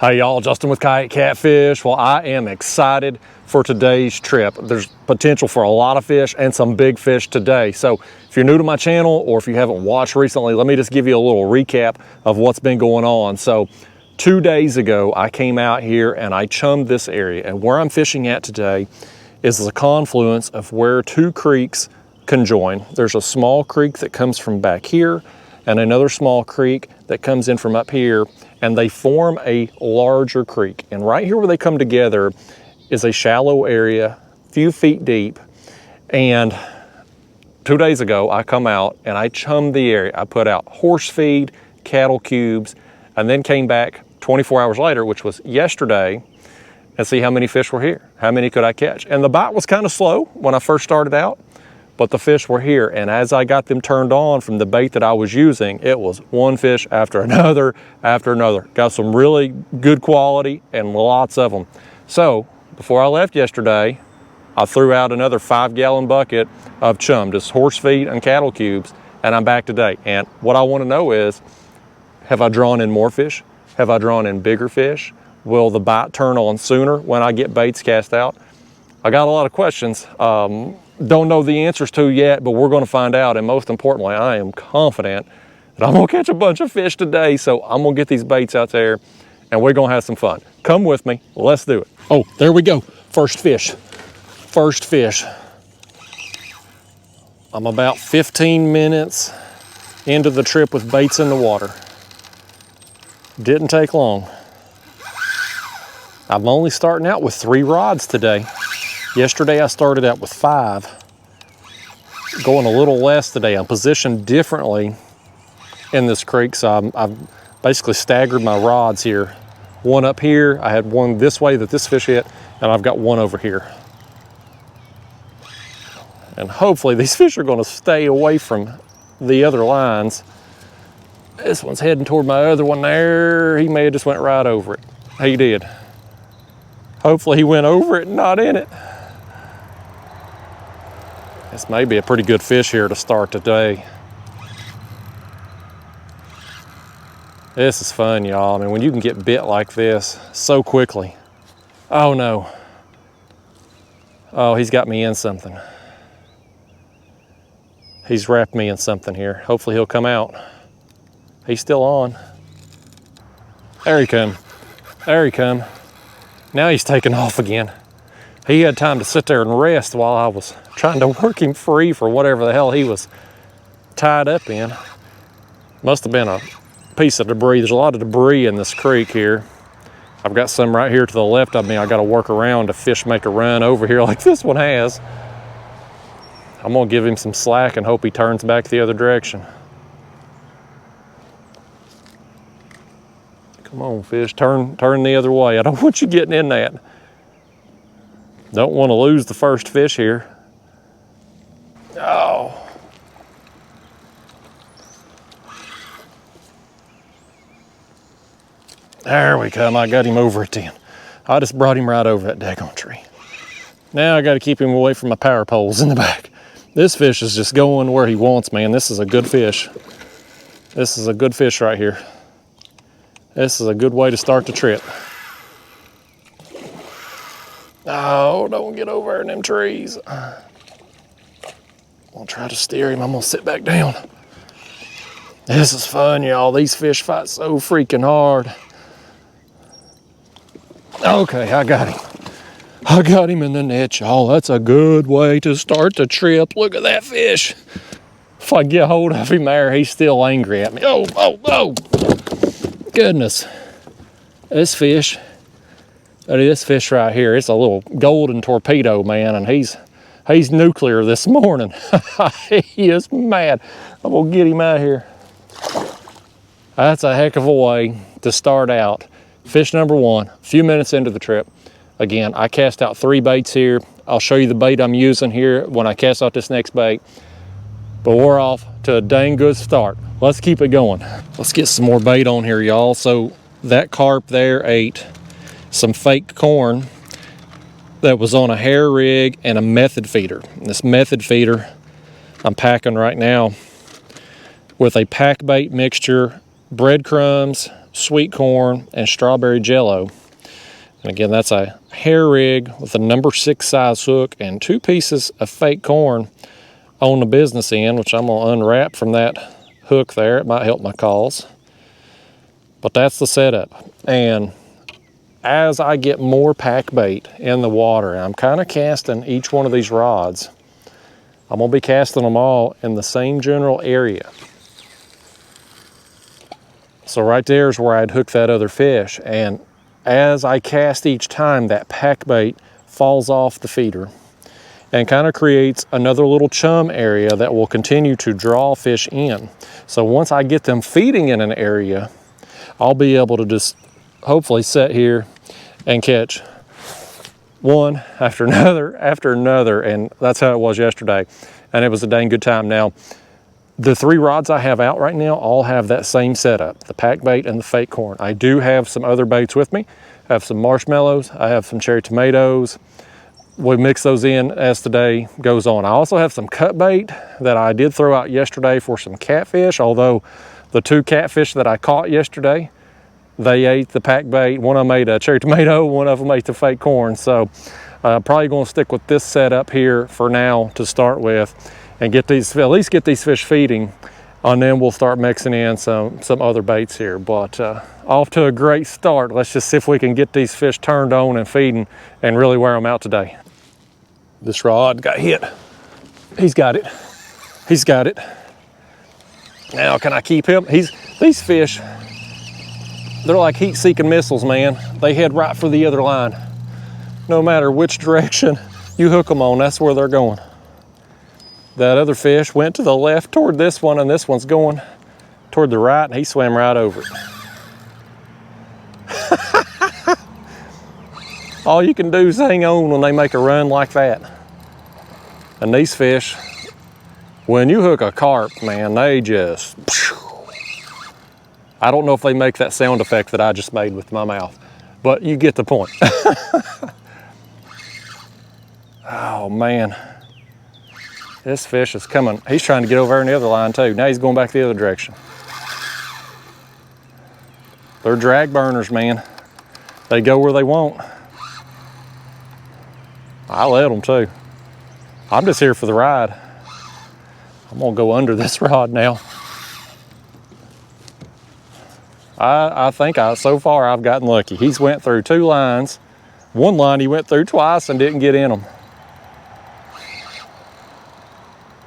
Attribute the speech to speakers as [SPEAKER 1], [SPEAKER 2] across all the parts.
[SPEAKER 1] Hey y'all, Justin with Kayak Catfish. Well, I am excited for today's trip. There's potential for a lot of fish and some big fish today. So if you're new to my channel or if you haven't watched recently, let me just give you a little recap of what's been going on. So 2 days ago, I came out here and I chummed this area. And where I'm fishing at today is the confluence of where two creeks conjoin. There's a small creek that comes from back here and another small creek that comes in from up here, and they form a larger creek. And right here where they come together is a shallow area, a few feet deep. And 2 days ago, I come out and I chummed the area. I put out horse feed, cattle cubes, and then came back 24 hours later, which was yesterday, and see how many fish were here. How many could I catch? And the bite was kind of slow when I first started out, but the fish were here. And as I got them turned on from the bait that I was using, it was one fish after another after another. Got some really good quality and lots of them. So before I left yesterday, I threw out another 5-gallon bucket of chum, just horse feed and cattle cubes, and I'm back today. And what I want to know is, have I drawn in more fish? Have I drawn in bigger fish? Will the bite turn on sooner when I get baits cast out? I got a lot of questions. Don't know the answers to yet, but we're going to find out. And most importantly, I am confident that I'm going to catch a bunch of fish today. So I'm going to get these baits out there and we're going to have some fun. Come with me. Let's do it. Oh, there we go. First fish. First fish. I'm about 15 minutes into the trip with baits in the water. Didn't take long. I'm only starting out with 3 rods today. Yesterday I started out with 5, going a little less today. I'm positioned differently in this creek, so I've basically staggered my rods here. One up here, I had one this way that this fish hit, and I've got one over here. And hopefully these fish are gonna stay away from the other lines. This one's heading toward my other one there. He may have just went right over it. He did. Hopefully he went over it and not in it. This may be a pretty good fish here to start today. This is fun, y'all. I mean, when you can get bit like this so quickly. Oh no. Oh, he's got me in something. He's wrapped me in something here. Hopefully he'll come out. He's still on. There he come. There he come. Now he's taking off again. He had time to sit there and rest while I was trying to work him free for whatever the hell he was tied up in. Must have been a piece of debris. There's a lot of debris in this creek here. I've got some right here to the left of me. I got to work around to fish make a run over here like this one has. I'm gonna give him some slack and hope he turns back the other direction. Come on, fish, turn the other way. I don't want you getting in that. Don't want to lose the first fish here. Oh. There we come. I got him over it then. I just brought him right over that daggone tree. Now I got to keep him away from my power poles in the back. This fish is just going where he wants, man. This is a good fish. This is a good fish right here. This is a good way to start the trip. Oh, don't get over in them trees. I'm gonna try to steer him. I'm gonna sit back down. This is fun, y'all. These fish fight so freaking hard. Okay, I got him. I got him in the net, y'all. That's a good way to start the trip. Look at that fish. If I get hold of him there, he's still angry at me. Oh, oh, oh. Goodness. This fish right here, it's a little golden torpedo, man, and he's nuclear this morning. He is mad. I'm gonna get him out of here. That's a heck of a way to start out. Fish number 1, a few minutes into the trip. Again, I cast out 3 baits here. I'll show you the bait I'm using here when I cast out this next bait. But we're off to a dang good start. Let's keep it going. Let's get some more bait on here, y'all. So that carp there ate some fake corn that was on a hair rig and a method feeder. And this method feeder I'm packing right now with a pack bait mixture, breadcrumbs, sweet corn, and strawberry jello. And again, that's a hair rig with a number 6 size hook and 2 pieces of fake corn on the business end, which I'm gonna unwrap from that hook there. It might help my cause. But that's the setup. And as I get more pack bait in the water, and I'm kind of casting each one of these rods, I'm gonna be casting them all in the same general area. So right there is where I'd hook that other fish. And as I cast each time, that pack bait falls off the feeder and kind of creates another little chum area that will continue to draw fish in. So once I get them feeding in an area, I'll be able to just hopefully sit here and catch one after another, and that's how it was yesterday. And it was a dang good time. Now, the 3 rods I have out right now all have that same setup, the pack bait and the fake corn. I do have some other baits with me. I have some marshmallows, I have some cherry tomatoes. We mix those in as the day goes on. I also have some cut bait that I did throw out yesterday for some catfish, although the 2 catfish that I caught yesterday, they ate the pack bait. One of them ate a cherry tomato, one of them ate the fake corn. So probably gonna stick with this setup here for now to start with and get these, at least get these fish feeding, and then we'll start mixing in some other baits here. But off to a great start. Let's just see if we can get these fish turned on and feeding and really wear them out today. This rod got hit. He's got it. He's got it. Now, can I keep him? These fish, they're like heat-seeking missiles, man. They head right for the other line. No matter which direction you hook them on, that's where they're going. That other fish went to the left toward this one, and this one's going toward the right, and he swam right over it. All you can do is hang on when they make a run like that. And these fish, when you hook a carp, man, they just, I don't know if they make that sound effect that I just made with my mouth, but you get the point. Oh man, this fish is coming. He's trying to get over there in the other line too. Now he's going back the other direction. They're drag burners, man. They go where they want. I let them too. I'm just here for the ride. I'm gonna go under this rod now. I think so far I've gotten lucky. He's went through 2 lines. One line he went through twice and didn't get in them.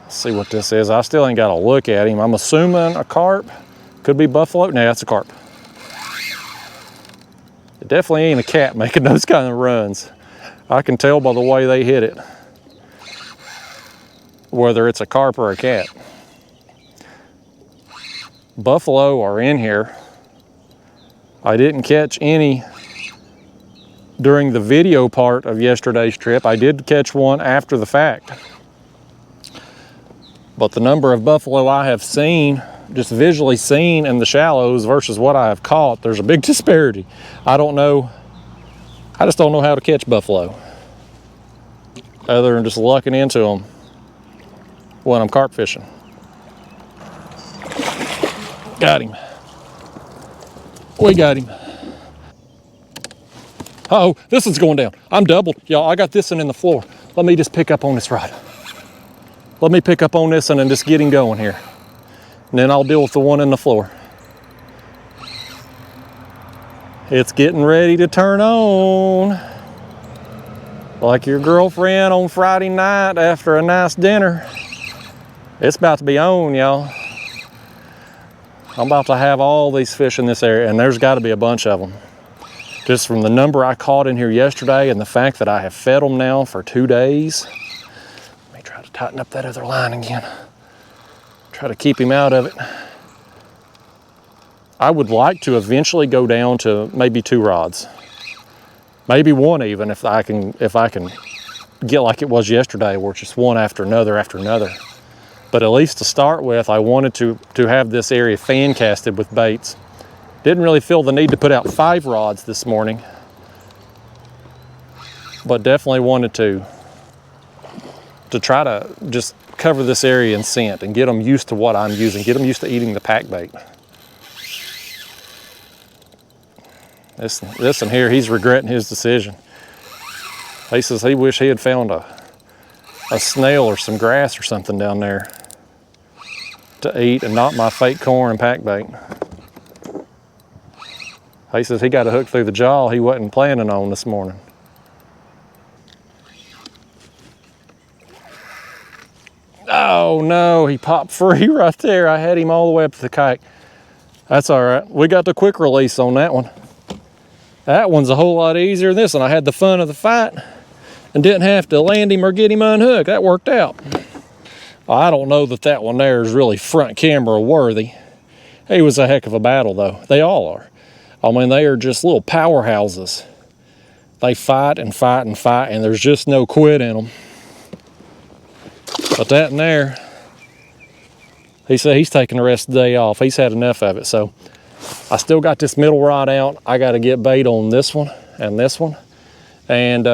[SPEAKER 1] Let's see what this is. I still ain't got a look at him. I'm assuming a carp. Could be buffalo. No, that's a carp. It definitely ain't a cat making those kind of runs. I can tell by the way they hit it whether it's a carp or a cat. Buffalo are in here. I didn't catch any during the video part of yesterday's trip. I did catch one after the fact. But the number of buffalo I have seen, just visually seen in the shallows versus what I have caught, there's a big disparity. I don't know, I just don't know how to catch buffalo other than just lucking into them when I'm carp fishing. Got him. We got him. Uh-oh, this one's going down. I'm doubled. Y'all, I got this one in the floor. Let me just pick up on this rod. Let me pick up on this one and just get him going here. And then I'll deal with the one in the floor. It's getting ready to turn on. Like your girlfriend on Friday night after a nice dinner. It's about to be on, y'all. I'm about to have all these fish in this area, and there's got to be a bunch of them. Just from the number I caught in here yesterday and the fact that I have fed them now for 2 days. Let me try to tighten up that other line again. Try to keep him out of it. I would like to eventually go down to maybe 2 rods. Maybe 1 even if I can get like it was yesterday where it's just one after another after another. But at least to start with, I wanted to have this area fan casted with baits. Didn't really feel the need to put out 5 rods this morning, but definitely wanted to try to just cover this area in scent and get them used to what I'm using, get them used to eating the pack bait. This one here, he's regretting his decision. He says he wish he had found a snail or some grass or something down there to eat and not my fake corn and pack bait. He says he got a hook through the jaw he wasn't planning on this morning. Oh no, he popped free right there. I had him all the way up to the kayak. That's all right. We got the quick release on that one. That one's a whole lot easier than this one. I had the fun of the fight and didn't have to land him or get him unhooked. That worked out. I don't know that one there is really front camera worthy. He was a heck of a battle though. They all are. I mean, they are just little powerhouses. They fight and fight and fight, and there's just no quit in them. But that in there, he said he's taking the rest of the day off. He's had enough of it. So I still got this middle rod out. I got to get bait on this one and this one. And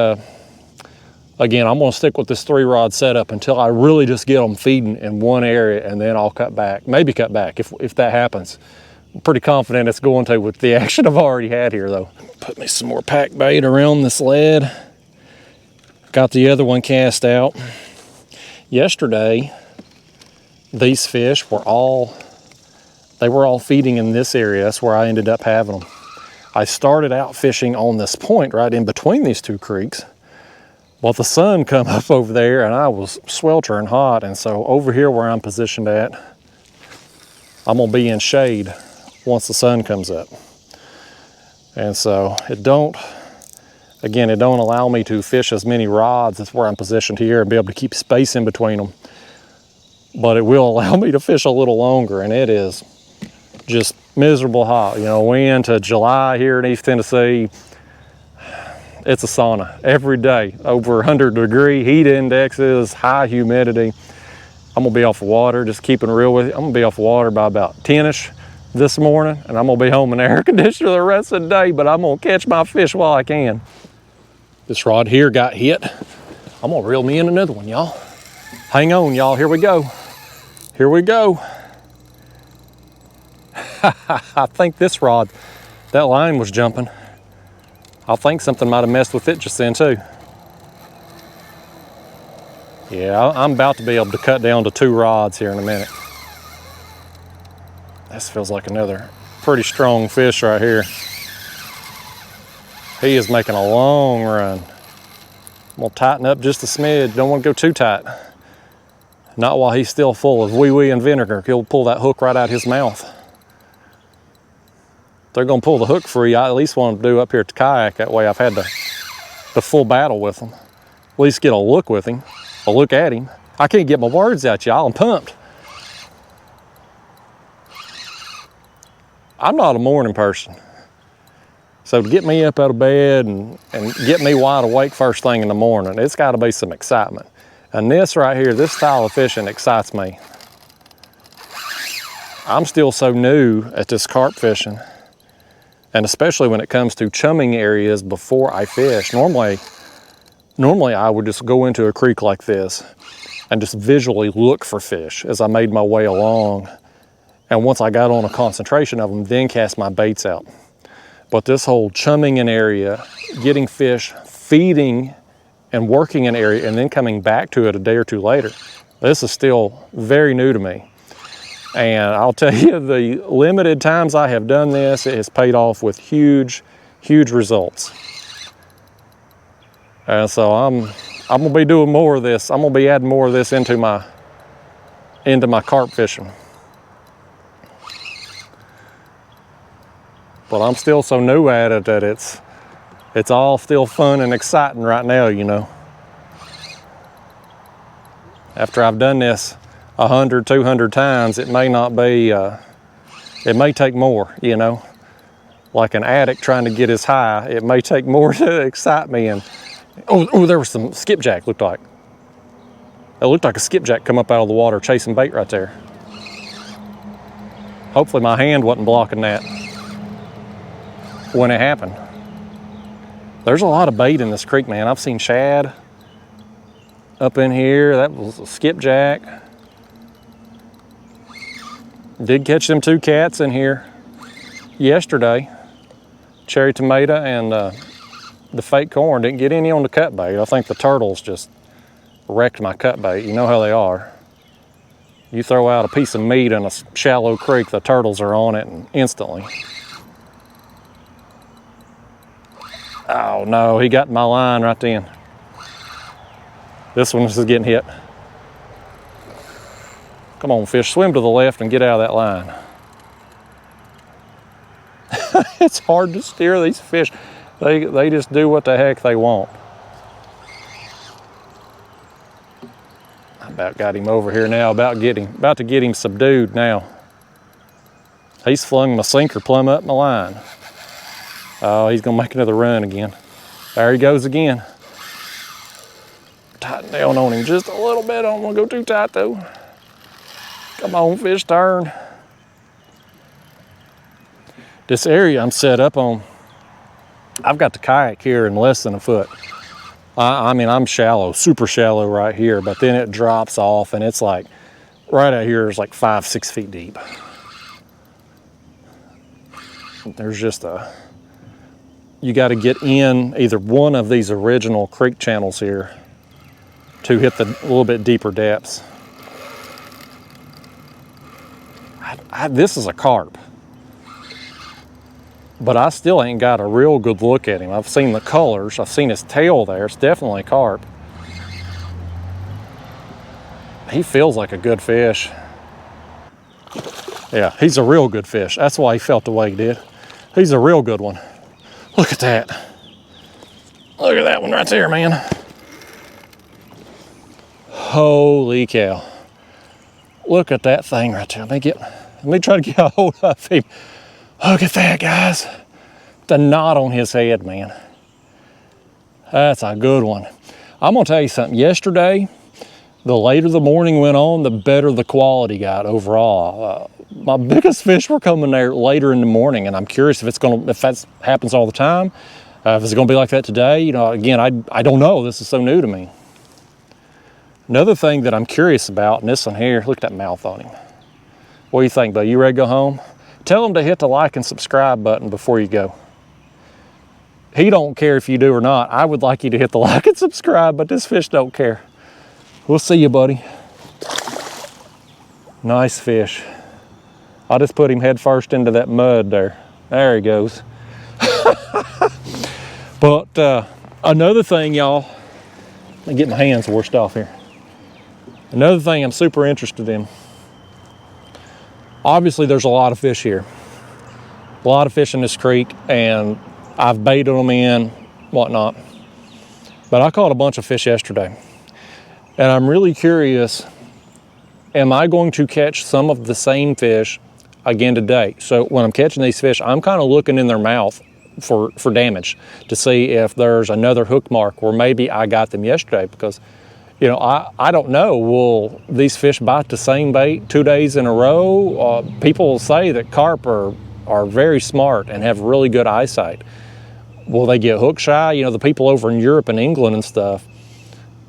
[SPEAKER 1] again, I'm going to stick with this 3-rod setup until I really just get them feeding in one area, and then I'll cut back. Maybe cut back if that happens. I'm pretty confident it's going to with the action I've already had here though. Put me some more pack bait around this lead. Got the other one cast out. Yesterday, these fish were all feeding in this area. That's where I ended up having them. I started out fishing on this point right in between these two creeks. Well, the sun come up over there and I was sweltering hot. And so over here where I'm positioned at, I'm gonna be in shade once the sun comes up. And so it don't allow me to fish as many rods. That's where I'm positioned here and be able to keep space in between them. But it will allow me to fish a little longer, and it is just miserable hot. You know, we into July here in East Tennessee. It's a sauna every day, over 100-degree heat indexes, high humidity. I'm gonna be off the water, just keeping it real with you. I'm gonna be off the water by about 10-ish this morning, and I'm gonna be home in the air conditioner the rest of the day, but I'm gonna catch my fish while I can. This rod here got hit. I'm gonna reel me in another one, y'all. Hang on, y'all, here we go. Here we go. I think this rod, that line was jumping. I think something might have messed with it just then too. Yeah, I'm about to be able to cut down to 2 rods here in a minute. This feels like another pretty strong fish right here. He is making a long run. I'm gonna tighten up just a smidge. Don't want to go too tight. Not while he's still full of wee-wee and vinegar. He'll pull that hook right out his mouth. They're gonna pull the hook free. I at least want to do up here at the kayak. That way I've had the full battle with him. At least get a look with him, a look at him. I can't get my words out, y'all. I'm pumped. I'm not a morning person. So to get me up out of bed and get me wide awake first thing in the morning, it's gotta be some excitement. And this right here, this style of fishing excites me. I'm still so new at this carp fishing, and especially when it comes to chumming areas before I fish. Normally I would just go into a creek like this and just visually look for fish as I made my way along. And once I got on a concentration of them, then cast my baits out. But this whole chumming an area, getting fish, feeding and working an area, and then coming back to it a day or two later, this is still very new to me. And I'll tell you, the limited times I have done this, it has paid off with huge, huge results. And so I'm gonna be doing more of this. I'm gonna be adding more of this into my carp fishing. But I'm still so new at it that it's all still fun and exciting right now, you know. After I've done this 100, 200 times, it may not be, it may take more, you know. Like an addict trying to get his high, it may take more to excite me. And oh, there was some skipjack, looked like. It looked like a skipjack come up out of the water chasing bait right there. Hopefully my hand wasn't blocking that when it happened. There's a lot of bait in this creek, man. I've seen shad up in here. That was a skipjack. Did catch them 2 cats in here yesterday. cherry tomato and the fake corn. Didn't get any on the cut bait. I think the turtles just wrecked my cut bait. You know how they are. You throw out a piece of meat in a shallow creek, the turtles are on it and instantly. Oh no, he got my line right then. This one is getting hit. Come on, fish, swim to the left and get out of that line. It's hard to steer these fish. They just do what the heck they want. I about got him over here now, about to get him subdued now. He's flung my sinker plumb up my line. Oh, he's gonna make another run again. There he goes again. Tighten down on him just a little bit. I don't wanna go too tight though. Come on, fish, turn. This area I'm set up on, I've got the kayak here in less than a foot. I mean, I'm shallow, super shallow right here, but then it drops off and it's like, right out here is like 5-6 feet deep. There's just you gotta get in either one of these original creek channels here to hit the little bit deeper depths. This is a carp, but I still ain't got a real good look at him. I've seen the colors, I've seen his tail there. It's definitely a carp. He feels like a good fish. Yeah, he's a real good fish. That's why he felt the way he did. He's a real good one. Look at that. Look at that one right there, man. Holy cow. Look at that thing right there. Let me try to get a hold of him. Look at that, guys. The knot on his head, man. That's a good one. I'm gonna tell you something. Yesterday, the later the morning went on, the better the quality got overall. My biggest fish were coming there later in the morning, and I'm curious if that happens all the time. If it's gonna be like that today, you know, again, I don't know. This is so new to me. Another thing that I'm curious about, and this one here, look at that mouth on him. What do you think, bud? You ready to go home? Tell him to hit the like and subscribe button before you go. He don't care if you do or not. I would like you to hit the like and subscribe, but this fish don't care. We'll see you, buddy. Nice fish. I'll just put him head first into that mud there. There he goes. But another thing, y'all, let me get my hands washed off here. Another thing I'm super interested in. Obviously, there's a lot of fish here. A lot of fish in this creek, and I've baited them in, whatnot. But I caught a bunch of fish yesterday. And I'm really curious, am I going to catch some of the same fish again today? So when I'm catching these fish, I'm kind of looking in their mouth for damage to see if there's another hook mark where maybe I got them yesterday, because you know, I don't know, will these fish bite the same bait 2 days in a row? People will say that carp are very smart and have really good eyesight. Will they get hook shy? You know, the people over in Europe and England and stuff,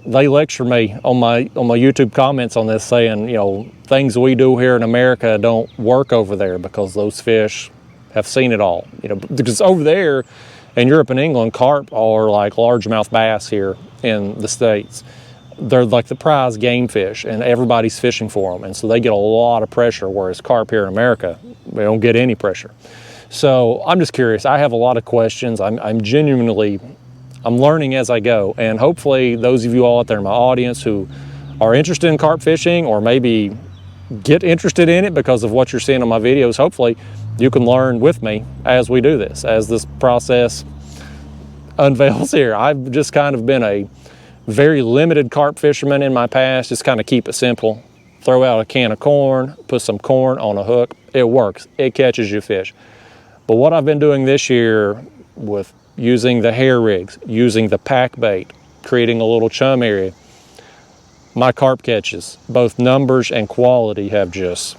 [SPEAKER 1] they lecture me on my YouTube comments on this, saying, you know, things we do here in America don't work over there because those fish have seen it all. You know, because over there in Europe and England, carp are like largemouth bass here in the States. They're like the prize game fish, and everybody's fishing for them, and so they get a lot of pressure, whereas carp here in America, they don't get any pressure. So I'm just curious. I have a lot of questions. I'm learning as I go, and hopefully those of you all out there in my audience who are interested in carp fishing, or maybe get interested in it because of what you're seeing on my videos, hopefully you can learn with me as we do this, as this process unveils here. I've just kind of been a very limited carp fisherman in my past. Just kind of keep it simple. Throw out a can of corn, put some corn on a hook. It works. It catches you fish. But what I've been doing this year with using the hair rigs, using the pack bait, creating a little chum area, my carp catches, both numbers and quality, have just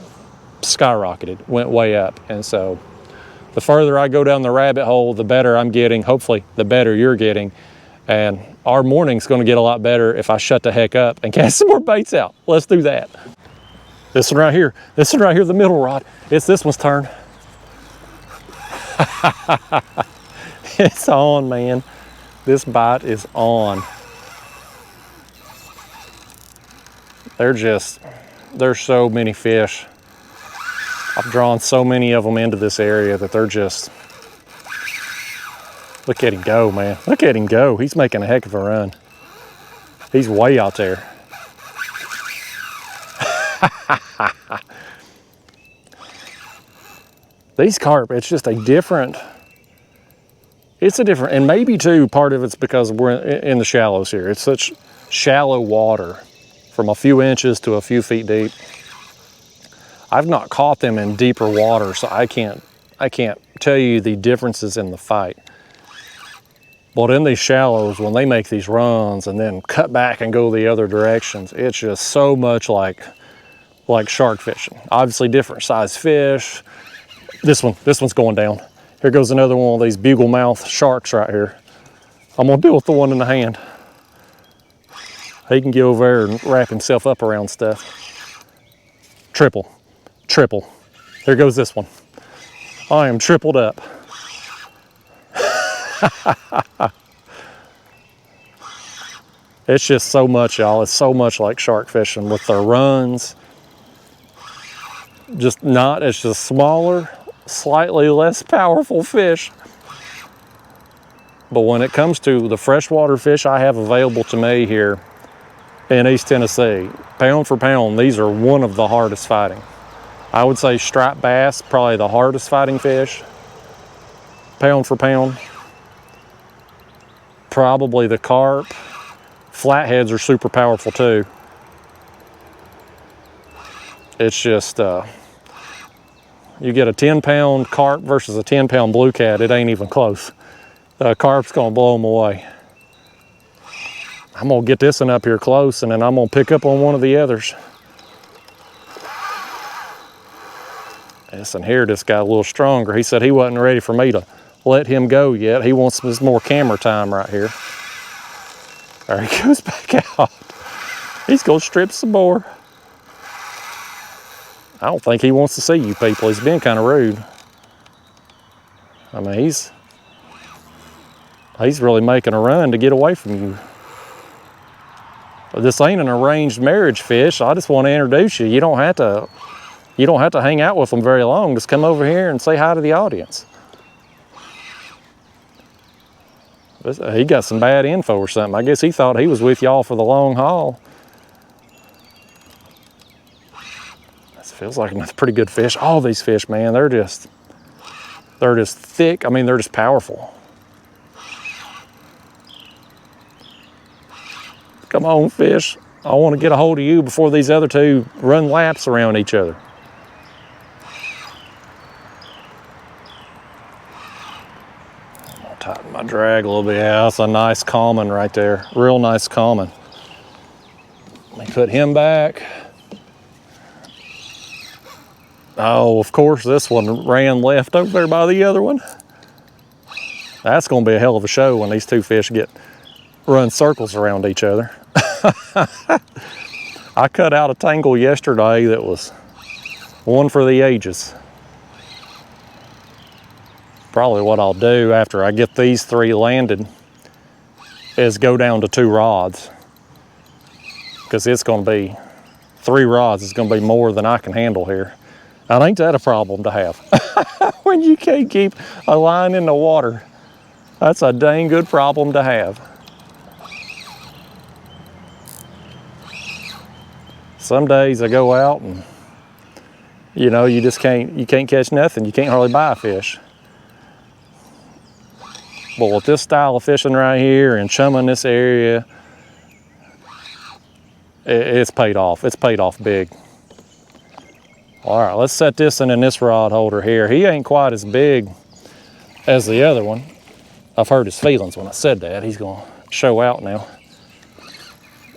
[SPEAKER 1] skyrocketed, went way up. And so the further I go down the rabbit hole, the better I'm getting. Hopefully the better you're getting. And our morning's gonna get a lot better if I shut the heck up and cast some more baits out. Let's do that. This one right here, the middle rod, it's this one's turn. It's on, man. This bite is on. There's so many fish. I've drawn so many of them into this area that they're just, look at him go, man. Look at him go. He's making a heck of a run. He's way out there. These carp, it's just a different, and maybe too, part of it's because we're in the shallows here. It's such shallow water from a few inches to a few feet deep. I've not caught them in deeper water, so I can't tell you the differences in the fight. But in these shallows, when they make these runs and then cut back and go the other directions, it's just so much like shark fishing. Obviously different size fish. This one's going down. Here goes another one of these bugle mouth sharks right here. I'm gonna deal with the one in the hand. He can get over there and wrap himself up around stuff. Triple. Here goes this one. I am tripled up. It's just so much, y'all. It's so much like shark fishing with their runs. It's just smaller, slightly less powerful fish. But when it comes to the freshwater fish I have available to me here in East Tennessee, pound for pound, these are one of the hardest fighting. I would say striped bass, probably the hardest fighting fish. Pound for pound. Probably the carp. Flatheads are super powerful too. It's just, you get a 10-pound carp versus a 10-pound blue cat, it ain't even close. Carp's gonna blow them away. I'm gonna get this one up here close and then I'm gonna pick up on one of the others. This one here just got a little stronger. He said he wasn't ready for me to let him go yet. He wants some more camera time right here. There he goes back out. He's gonna strip some more. I don't think he wants to see you people. He's being kind of rude. I mean, he's really making a run to get away from you. This ain't an arranged marriage fish. I just want to introduce you. You don't have to hang out with them very long. Just come over here and say hi to the audience. He got some bad info or something. I guess he thought he was with y'all for the long haul. This feels like a pretty good fish. All these fish, man, they're just thick. I mean, they're just powerful. Come on, fish. I want to get a hold of you before these other two run laps around each other. Tighten my drag a little bit. Yeah, that's a nice common right there. Real nice common. Let me put him back. Oh, of course, this one ran left over there by the other one. That's going to be a hell of a show when these two fish run circles around each other. I cut out a tangle yesterday that was one for the ages. Probably what I'll do after I get these three landed is go down to 2 rods, because it's going to be 3 rods. It's going to be more than I can handle here. And ain't that a problem to have? When you can't keep a line in the water, that's a dang good problem to have. Some days I go out and you can't catch nothing. You can't hardly buy a fish. But with this style of fishing right here and chumming this area, it's paid off. It's paid off big. All right, let's set this in this rod holder here. He ain't quite as big as the other one. I've hurt his feelings when I said that. He's gonna show out now.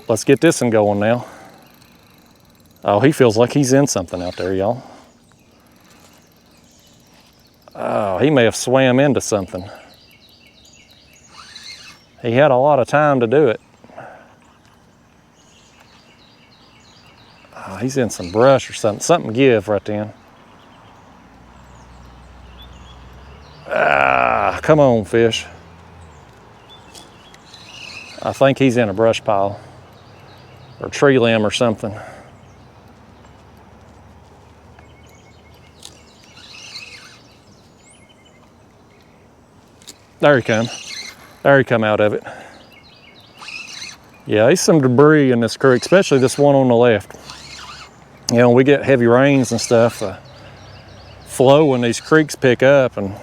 [SPEAKER 1] Let's get this one going now. Oh, he feels like he's in something out there, y'all. Oh, he may have swam into something. He had a lot of time to do it. Oh, he's in some brush or something. Something give right then. Ah, Come on, fish. I think he's in a brush pile or tree limb or something. There he come. There he come out of it. Yeah, there's some debris in this creek, especially this one on the left. You know, we get heavy rains and stuff. Flow when these creeks pick up and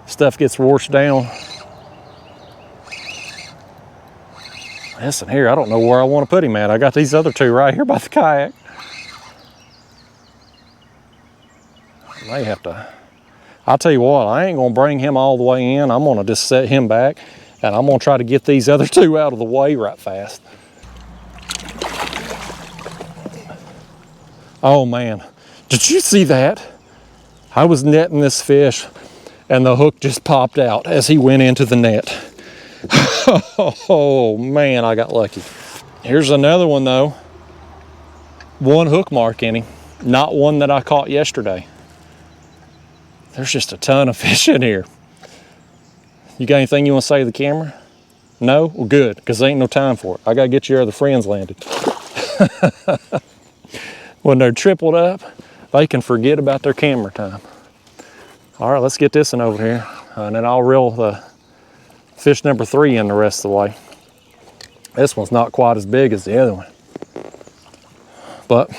[SPEAKER 1] stuff gets washed down. Listen here, I don't know where I want to put him at. I got these other two right here by the kayak. I may have to. I'll tell you what, I ain't gonna bring him all the way in. I'm gonna just set him back and I'm gonna try to get these other two out of the way right fast. Oh man, did you see that? I was netting this fish and the hook just popped out as he went into the net. Oh man, I got lucky. Here's another one though. One hook mark in him, not one that I caught yesterday. There's just a ton of fish in here. You got anything you want to say to the camera? No? Well, good, because there ain't no time for it. I got to get your other friends landed. When they're tripled up, they can forget about their camera time. All right, let's get this one over here. And then I'll reel the fish number 3 in the rest of the way. This one's not quite as big as the other one. But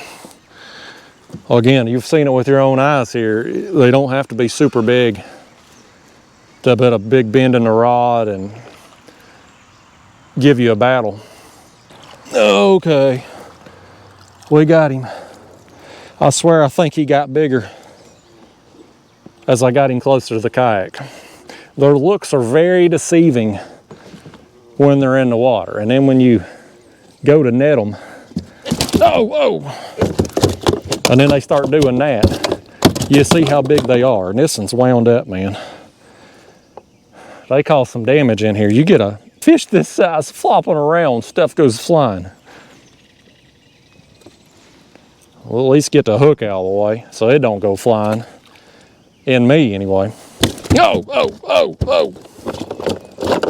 [SPEAKER 1] again, you've seen it with your own eyes here. They don't have to be super big to put a big bend in the rod and give you a battle. Okay, we got him. I swear I think he got bigger as I got him closer to the kayak. Their looks are very deceiving when they're in the water. And then when you go to net them, and then they start doing that, you see how big they are. And this one's wound up, man. They cause some damage in here. You get a fish this size flopping around, stuff goes flying. We'll at least get the hook out of the way so it don't go flying. In me, anyway.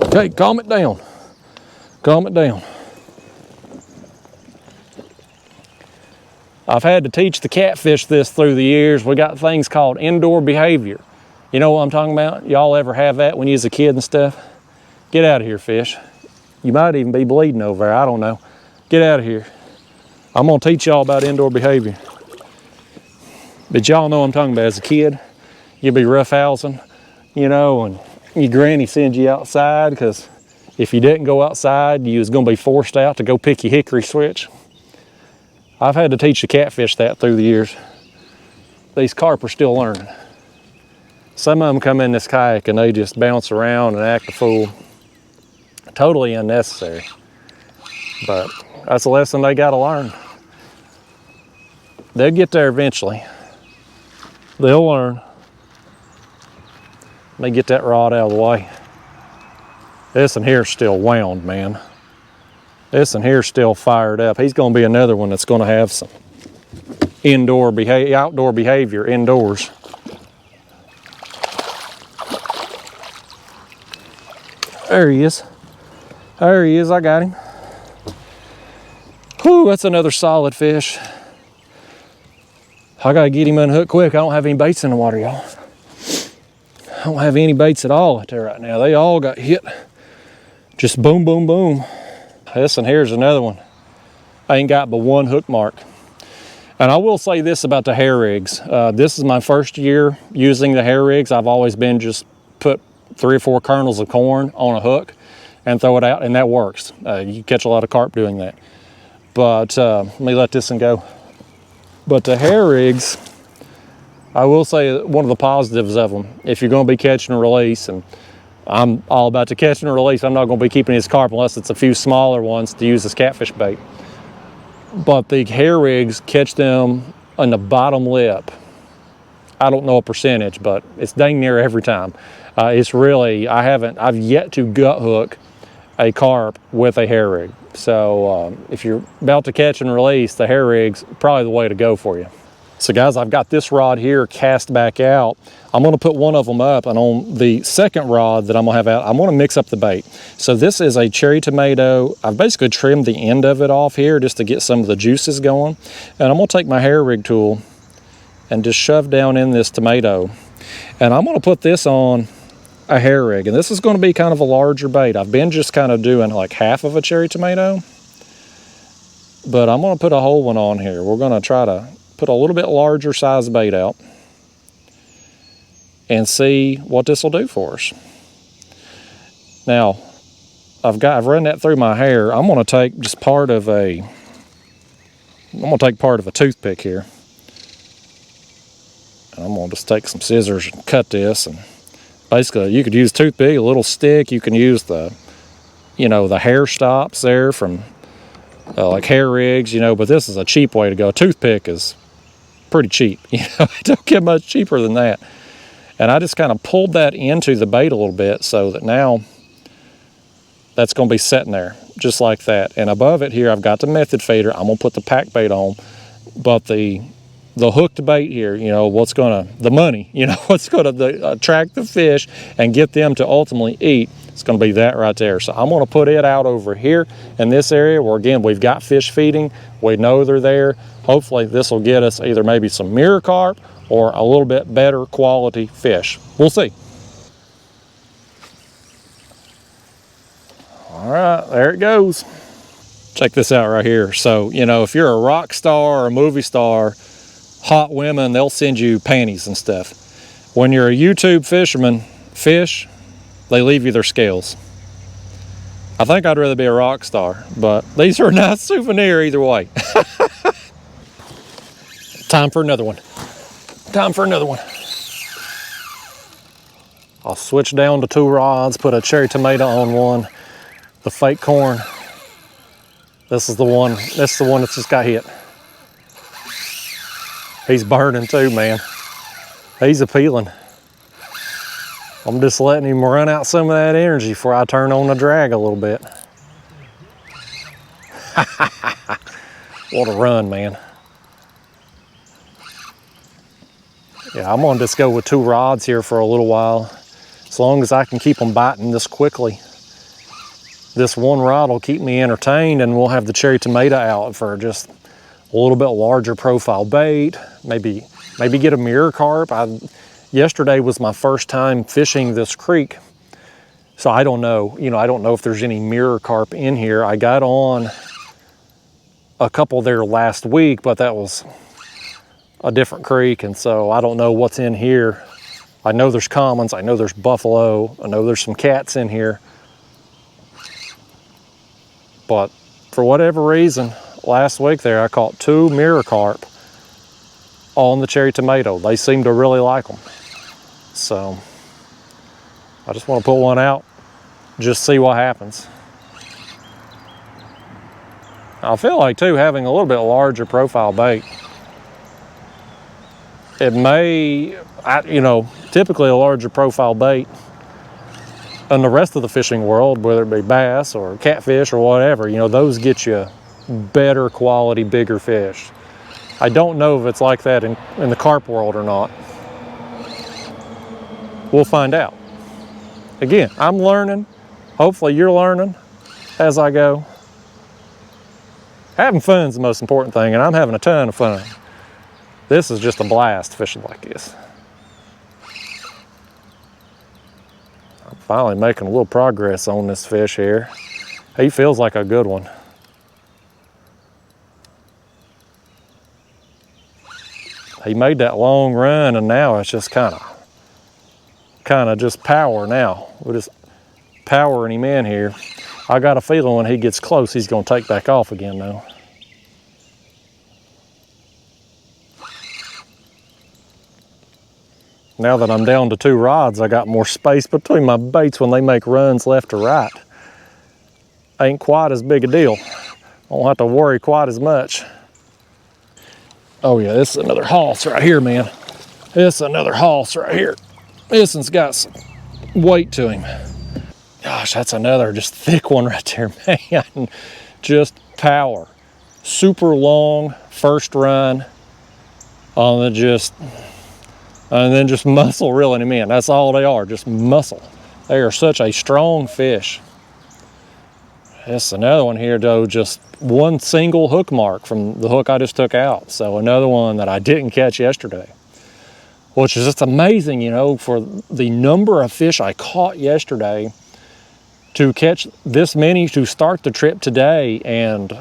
[SPEAKER 1] Okay, calm it down. Calm it down. I've had to teach the catfish this through the years. We got things called indoor behavior. You know what I'm talking about? Y'all ever have that when you was a kid and stuff? Get out of here, fish. You might even be bleeding over there, I don't know. Get out of here. I'm gonna teach y'all about indoor behavior. But y'all know what I'm talking about. As a kid, you'd be roughhousing, you know, and your granny sends you outside because if you didn't go outside, you was gonna be forced out to go pick your hickory switch. I've had to teach the catfish that through the years. These carp are still learning. Some of them come in this kayak and they just bounce around and act a fool. Totally unnecessary. But that's a lesson they gotta learn. They'll get there eventually. They'll learn. Let me get that rod out of the way. This one here's still wound, man. This one here's still fired up. He's gonna be another one that's gonna have some outdoor behavior indoors. There he is. There he is, I got him. Whew, that's another solid fish. I gotta get him unhooked quick. I don't have any baits in the water, y'all. I don't have any baits at all out there right now. They all got hit. Just boom, boom, boom. This one here's another one. I ain't got but one hook mark. And I will say this about the hair rigs. This is my first year using the hair rigs. I've always been just put 3 or 4 kernels of corn on a hook and throw it out, and that works. You catch a lot of carp doing that. But let me let this one go. But the hair rigs, I will say one of the positives of them, if you're gonna be catching and release, and I'm all about the catch and release, I'm not gonna be keeping his carp unless it's a few smaller ones to use as catfish bait. But the hair rigs, catch them on the bottom lip. I don't know a percentage, but it's dang near every time. It's really, I've yet to gut hook a carp with a hair rig. So if you're about to catch and release, the hair rig's probably the way to go for you. So guys, I've got this rod here cast back out. I'm gonna put one of them up, and on the second rod that I'm gonna have out, I'm gonna mix up the bait. So this is a cherry tomato. I've basically trimmed the end of it off here just to get some of the juices going. And I'm gonna take my hair rig tool and just shove down in this tomato. And I'm gonna put this on a hair rig. And this is gonna be kind of a larger bait. I've been just kind of doing like half of a cherry tomato, but I'm gonna put a whole one on here. We're gonna try to put a little bit larger size bait out and see what this will do for us. Now, I've run that through my hair. I'm gonna take just part of a toothpick here. And I'm gonna just take some scissors and cut this, and basically you could use toothpick, a little stick. You can use the hair stops there from like hair rigs, but this is a cheap way to go. A toothpick is pretty cheap, it don't get much cheaper than that. And I just kind of pulled that into the bait a little bit so that now that's going to be sitting there just like that. And above it here, I've got the method feeder. I'm going to put the pack bait on, but the hooked bait here, what's going to attract the fish and get them to ultimately eat, it's going to be that right there. So I'm going to put it out over here in this area where, again, we've got fish feeding. We know they're there. Hopefully this will get us either maybe some mirror carp or a little bit better quality fish. We'll see. All right, there it goes. Check this out right here. So, if you're a rock star or a movie star, hot women, they'll send you panties and stuff. When you're a YouTube fisherman, fish, they leave you their scales. I think I'd rather be a rock star, but these are a nice souvenir either way. Time for another one. I'll switch down to 2 rods, put a cherry tomato on one, the fake corn. This is the one that's just got hit. He's burning too, man. He's appealing. I'm just letting him run out some of that energy before I turn on the drag a little bit. What a run, man. Yeah, I'm gonna just go with 2 rods here for a little while. As long as I can keep them biting this quickly. This one rod will keep me entertained, and we'll have the cherry tomato out for just a little bit larger profile bait. Maybe get a mirror carp. Yesterday was my first time fishing this creek, so I don't know. I don't know if there's any mirror carp in here. I got on a couple there last week, but that was a different creek, and so I don't know what's in here. I know there's commons, I know there's buffalo, I know there's some cats in here, but for whatever reason, last week there I caught 2 mirror carp on the cherry tomato. They seem to really like them. So I just want to put one out, just see what happens. I feel like too, having a little bit larger profile bait, it may, typically a larger profile bait in the rest of the fishing world, whether it be bass or catfish or whatever, those get you better quality, bigger fish. I don't know if it's like that in the carp world or not. We'll find out. Again, I'm learning. Hopefully you're learning as I go. Having fun is the most important thing, and I'm having a ton of fun. This is just a blast fishing like this. I'm finally making a little progress on this fish here. He feels like a good one. He made that long run, and now it's just kind of just power now. We're just powering him in here. I got a feeling when he gets close, he's gonna take back off again though. Now that I'm down to 2 rods, I got more space between my baits when they make runs left to right. Ain't quite as big a deal. I don't have to worry quite as much. Oh yeah, this is another hoss right here, man. This is another hoss right here. This one's got some weight to him. Gosh, that's another just thick one right there, man. Just power. Super long first run. and then just muscle reeling him in. That's all they are, just muscle. They are such a strong fish. It's another one here though, just one single hook mark from the hook I just took out. So another one that I didn't catch yesterday, which is just amazing, you know, for the number of fish I caught yesterday to catch this many to start the trip today, and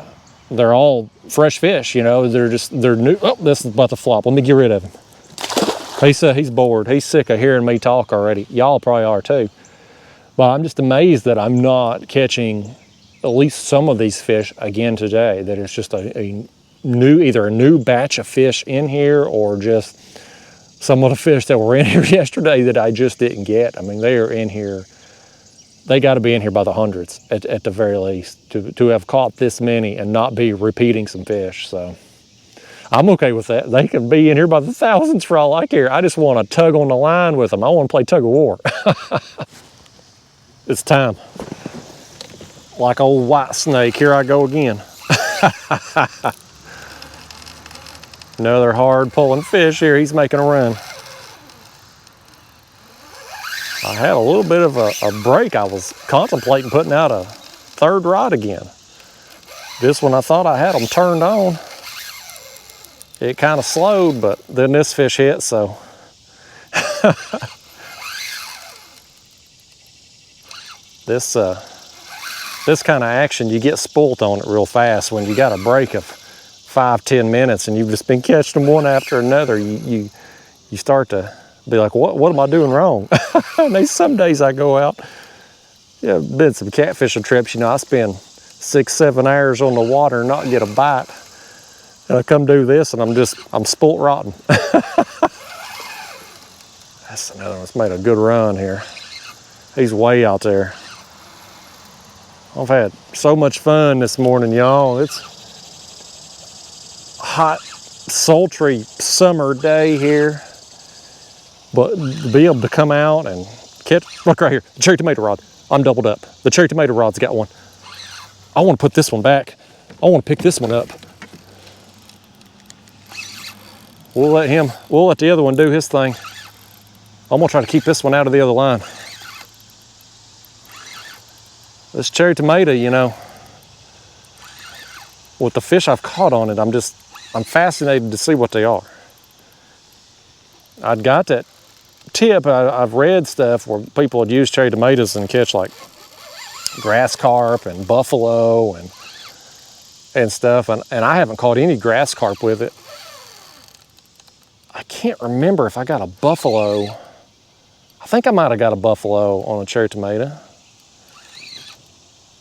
[SPEAKER 1] they're all fresh fish, you know, they're new. Oh, this is about to flop. Let me get rid of him. He's bored. He's sick of hearing me talk already. Y'all probably are too. But I'm just amazed that I'm not catching at least some of these fish again today, that it's just either a new batch of fish in here, or just some of the fish that were in here yesterday that I just didn't get. I mean, they are in here. They got to be in here by the hundreds at the very least to have caught this many and not be repeating some fish. So I'm okay with that. They can be in here by the thousands for all I care. I just want to tug on the line with them. I want to play tug of war. It's time. Like old white snake, here I go again. Another hard pulling fish here. He's making a run. I had a little bit of a break. I was contemplating putting out a third rod again. This one I thought I had them turned on. It kind of slowed, but then this fish hit, so. This kind of action, you get spoilt on it real fast when you got a break of 5-10 minutes and you've just been catching them one after another. You start to be like, what am I doing wrong? And some days I go out, yeah, been some catfishing trips, you know, I spend 6-7 hours on the water and not get a bite. And I come do this and I'm spoilt rotten. That's another one that's made a good run here. He's way out there. I've had so much fun this morning, y'all. It's a hot, sultry summer day here. But to be able to come out and catch, look right here, the cherry tomato rod. I'm doubled up. The cherry tomato rod's got one. I want to put this one back. I want to pick this one up. We'll let the other one do his thing. I'm gonna try to keep this one out of the other line. This cherry tomato, you know, with the fish I've caught on it, I'm fascinated to see what they are. I'd got that tip, I've read stuff where people would use cherry tomatoes and catch like grass carp and buffalo and stuff, and I haven't caught any grass carp with it. I can't remember if I got a buffalo. I think I might have got a buffalo on a cherry tomato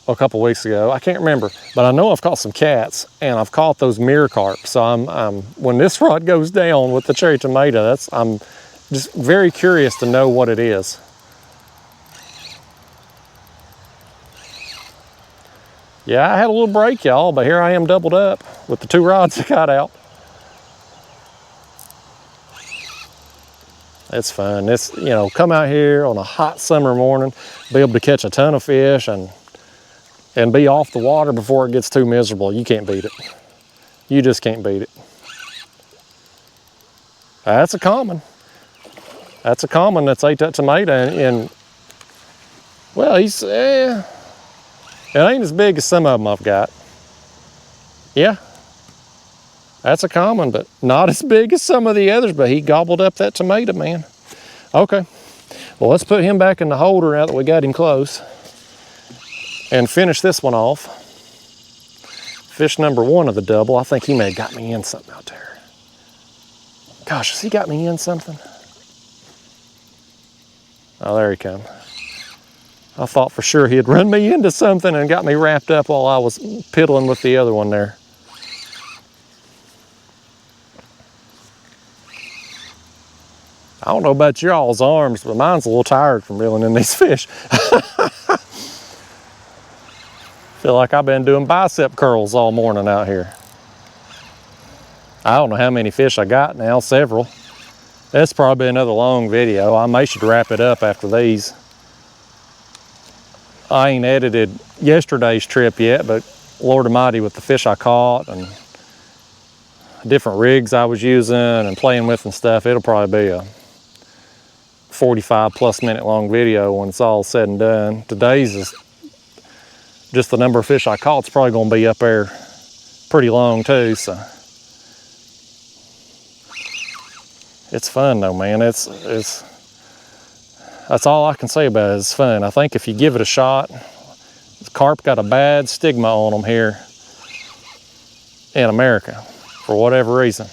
[SPEAKER 1] a couple weeks ago. I can't remember, but I know I've caught some cats and I've caught those mirror carp. So I'm when this rod goes down with the cherry tomato, I'm just very curious to know what it is. Yeah, I had a little break, y'all, but here I am doubled up with the 2 rods I got out. It's fun. It's, you know, come out here on a hot summer morning, be able to catch a ton of fish and be off the water before it gets too miserable. You can't beat it. You just can't beat it. That's a common. That's a common that's ate that tomato and well, it ain't as big as some of them I've got. Yeah. That's a common, but not as big as some of the others, but he gobbled up that tomato, man. Okay, well, let's put him back in the holder now that we got him close and finish this one off. Fish number 1 of the double. I think he may have got me in something out there. Gosh, has he got me in something? Oh, there he comes. I thought for sure he had run me into something and got me wrapped up while I was piddling with the other one there. I don't know about y'all's arms, but mine's a little tired from reeling in these fish. Feel like I've been doing bicep curls all morning out here. I don't know how many fish I got now, several. That's probably another long video. I may should wrap it up after these. I ain't edited yesterday's trip yet, but Lord Almighty with the fish I caught, and different rigs I was using and playing with and stuff, it'll probably be a 45+ minute long video when it's all said and done. Today's is just the number of fish I caught. It's probably going to be up there pretty long too. So it's fun though, man. That's all I can say about it. It's fun. I think if you give it a shot, carp got a bad stigma on them here in America for whatever reason.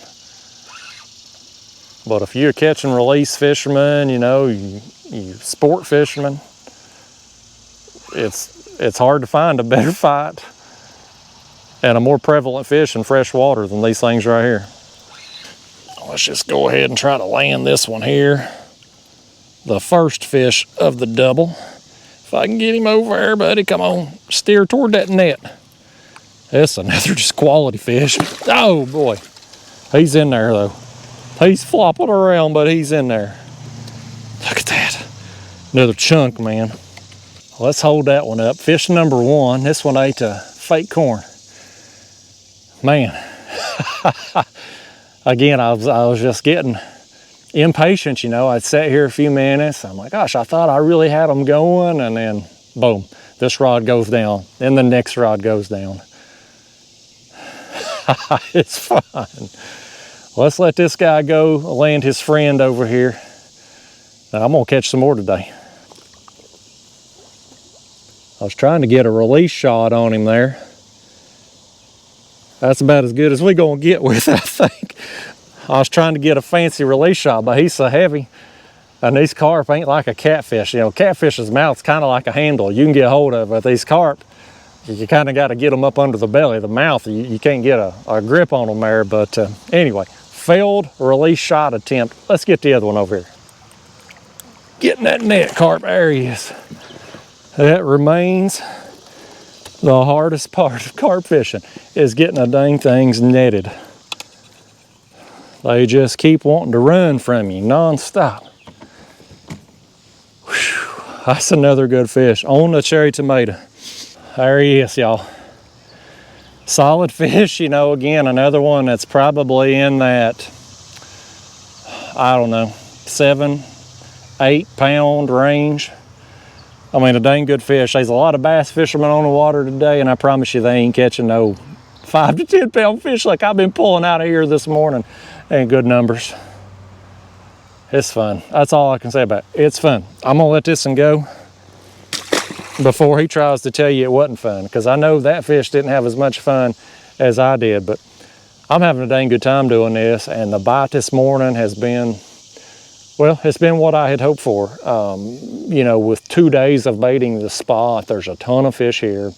[SPEAKER 1] But if you're a catch and release fisherman, you know, you sport fisherman, it's hard to find a better fight and a more prevalent fish in fresh water than these things right here. Let's just go ahead and try to land this one here. The first fish of the double. If I can get him over there, buddy, come on, steer toward that net. That's another just quality fish. Oh boy, he's in there though. He's flopping around, but he's in there. Look at that, another chunk, man. Let's hold that one up. Fish number one. This one ate fake corn. Man, again, I was just getting impatient, you know. I'd sat here a few minutes. I'm like, gosh, I thought I really had them going, and then boom, this rod goes down. Then the next rod goes down. It's fun. Let's let this guy go land his friend over here. Now, I'm gonna catch some more today. I was trying to get a release shot on him there. That's about as good as we gonna get with it, I think. I was trying to get a fancy release shot, but he's so heavy. And these carp ain't like a catfish. You know, catfish's mouth's kind of like a handle you can get a hold of, but these carp, you kind of got to get them up under the belly. The mouth, you can't get a grip on them there. But anyway, failed release shot attempt. Let's get the other one over here. Getting that net, carp. There he is. That remains the hardest part of carp fishing, is getting the dang things netted. They just keep wanting to run from you non-stop. Whew, that's another good fish on the cherry tomato. There he is, y'all. Solid fish, you know, again, another one that's probably in that, I don't know, 7-8 pound range. I mean, a dang good fish. There's a lot of bass fishermen on the water today, and I promise you they ain't catching no 5 to 10 pound fish like I've been pulling out of here this morning. Ain't good numbers. It's fun. That's all I can say about it. It's fun. I'm gonna let this one go before he tries to tell you it wasn't fun, because I know that fish didn't have as much fun as I did, but I'm having a dang good time doing this, and the bite this morning has been, well, it's been what I had hoped for. You know, with 2 days of baiting the spot, there's a ton of fish here.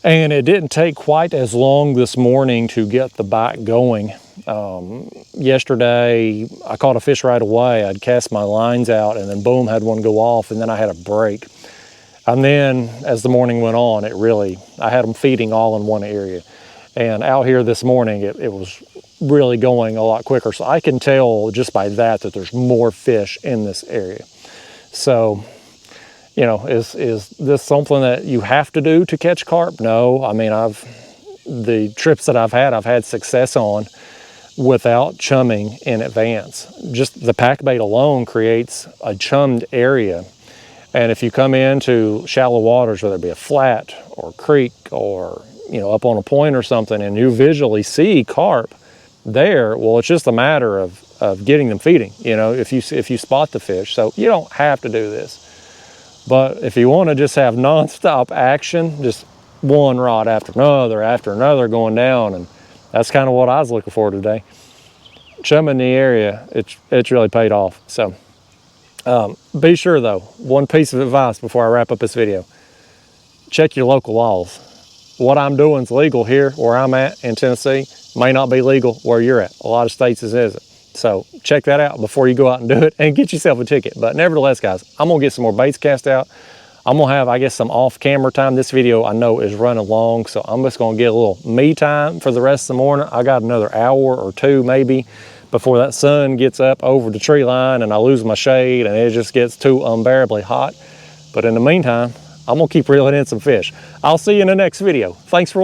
[SPEAKER 1] And it didn't take quite as long this morning to get the bite going. Yesterday, I caught a fish right away. I'd cast my lines out, and then boom, had one go off, and then I had a break. And then as the morning went on, I had them feeding all in one area. And out here this morning, it was really going a lot quicker. So I can tell just by that there's more fish in this area. So, you know, is this something that you have to do to catch carp? No. I mean, the trips that I've had success on without chumming in advance. Just the pack bait alone creates a chummed area. And if you come into shallow waters, whether it be a flat or creek or, you know, up on a point or something, and you visually see carp there, well, it's just a matter of getting them feeding, you know, if you spot the fish. So you don't have to do this. But if you want to just have nonstop action, just one rod after another going down, and that's kind of what I was looking for today. Chumming the area, it's really paid off. So be sure though, one piece of advice before I wrap up this video: check your local laws. What I'm doing is legal here where I'm at in Tennessee, may not be legal where you're at. A lot of states it isn't. So check that out before you go out and do it and get yourself a ticket. But nevertheless, guys, I'm gonna get some more baits cast out. I'm gonna have, I guess, some off-camera time. This video I know is running long, so I'm just gonna get a little me time for the rest of the morning. I got another hour or two maybe before that sun gets up over the tree line and I lose my shade and it just gets too unbearably hot. But in the meantime, I'm gonna keep reeling in some fish. I'll see you in the next video. Thanks for watching.